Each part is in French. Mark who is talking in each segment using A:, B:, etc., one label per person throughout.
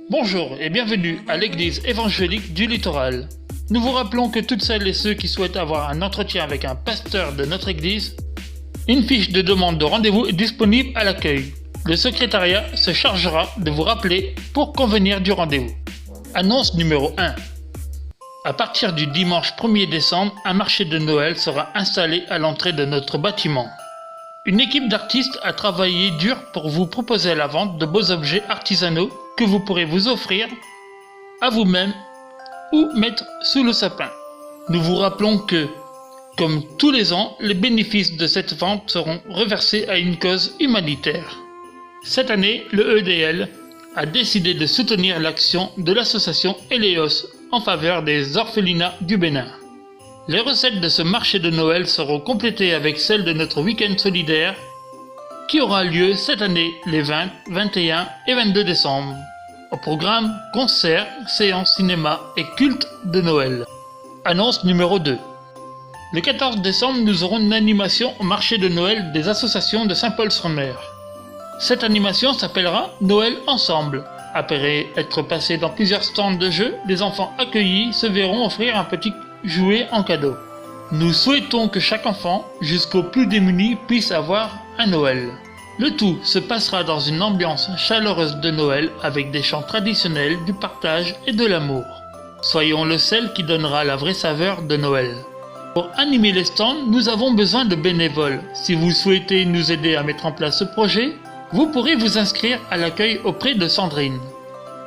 A: Bonjour et bienvenue à l'église évangélique du Littoral. Nous vous rappelons que toutes celles et ceux qui souhaitent avoir un entretien avec un pasteur de notre église, une fiche de demande de rendez-vous est disponible à l'accueil. Le secrétariat se chargera de vous rappeler pour convenir du rendez-vous. Annonce numéro 1. À partir du dimanche 1er décembre, un marché de Noël sera installé à l'entrée de notre bâtiment. Une équipe d'artistes a travaillé dur pour vous proposer à la vente de beaux objets artisanaux que vous pourrez vous offrir à vous-même ou mettre sous le sapin. Nous vous rappelons que, comme tous les ans, les bénéfices de cette vente seront reversés à une cause humanitaire. Cette année, le EDL a décidé de soutenir l'action de l'association Eleos en faveur des orphelinats du Bénin. Les recettes de ce marché de Noël seront complétées avec celles de notre week-end solidaire qui aura lieu cette année les 20, 21 et 22 décembre. Au programme, concerts, séances cinéma et culte de Noël. Annonce numéro 2. Le 14 décembre, nous aurons une animation au marché de Noël des associations de Saint-Paul-sur-Mer. Cette animation s'appellera Noël Ensemble. Après être passé dans plusieurs stands de jeux, les enfants accueillis se verront offrir un petit jouet en cadeau. Nous souhaitons que chaque enfant, jusqu'aux plus démunis, puisse avoir un Noël. Le tout se passera dans une ambiance chaleureuse de Noël avec des chants traditionnels, du partage et de l'amour. Soyons le sel qui donnera la vraie saveur de Noël. Pour animer les stands, nous avons besoin de bénévoles. Si vous souhaitez nous aider à mettre en place ce projet, vous pourrez vous inscrire à l'accueil auprès de Sandrine.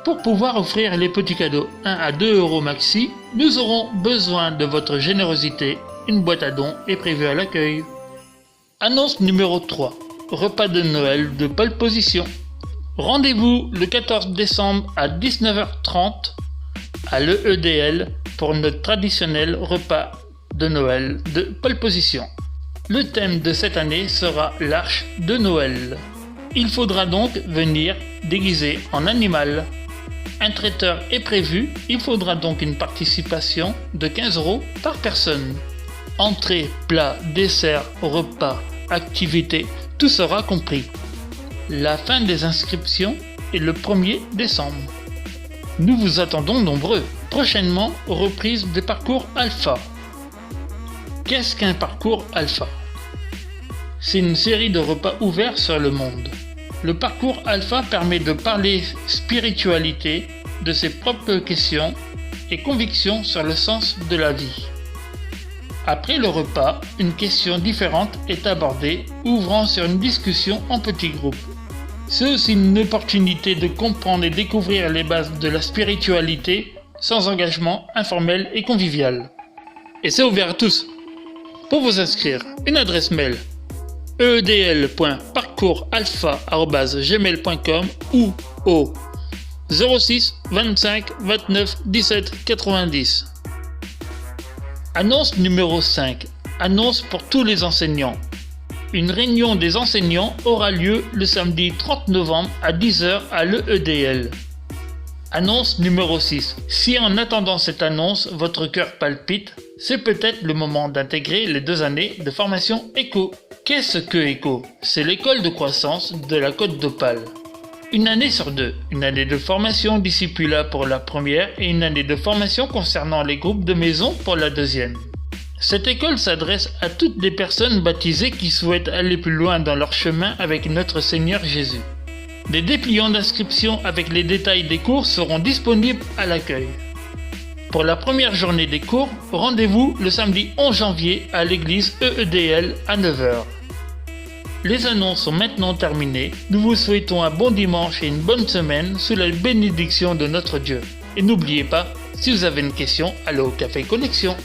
A: Pour pouvoir offrir les petits cadeaux 1 à 2 euros maxi, nous aurons besoin de votre générosité. Une boîte à dons est prévue à l'accueil. Annonce numéro 3. Repas de Noël de pole position. Rendez-vous le 14 décembre à 19h30 à l'EDL pour notre traditionnel repas de Noël de pole position. Le thème de cette année sera l'Arche de Noël. Il faudra donc venir déguisé en animal. Un traiteur est prévu, il faudra donc une participation de 15 euros par personne. Entrée, plat, dessert, repas, activités, tout sera compris. La fin des inscriptions est le 1er décembre. Nous vous attendons nombreux. Prochainement, reprise des parcours alpha. Qu'est-ce qu'un parcours alpha ? C'est une série de repas ouverts sur le monde. Le parcours alpha permet de parler spiritualité, de ses propres questions et convictions sur le sens de la vie. Après le repas, une question différente est abordée, ouvrant sur une discussion en petits groupes. C'est aussi une opportunité de comprendre et découvrir les bases de la spiritualité sans engagement, informel et convivial. Et c'est ouvert à tous. Pour vous inscrire, une adresse mail edl.parcoursalpha@gmail.com ou au 06 25 29 17 90. Annonce numéro 5. Annonce pour tous les enseignants. Une réunion des enseignants aura lieu le samedi 30 novembre à 10h à l'EDL. Annonce numéro 6. Si en attendant cette annonce, votre cœur palpite, c'est peut-être le moment d'intégrer les 2 années de formation ECHO. Qu'est-ce que ECHO ? C'est l'école de croissance de la Côte d'Opale. Une année sur 2, une année de formation discipula pour la première et une année de formation concernant les groupes de maison pour la deuxième. Cette école s'adresse à toutes les personnes baptisées qui souhaitent aller plus loin dans leur chemin avec notre Seigneur Jésus. Des dépliants d'inscription avec les détails des cours seront disponibles à l'accueil. Pour la première journée des cours, rendez-vous le samedi 11 janvier à l'église EEDL à 9h. Les annonces sont maintenant terminées. Nous vous souhaitons un bon dimanche et une bonne semaine sous la bénédiction de notre Dieu. Et n'oubliez pas, si vous avez une question, allez au Café Connexion.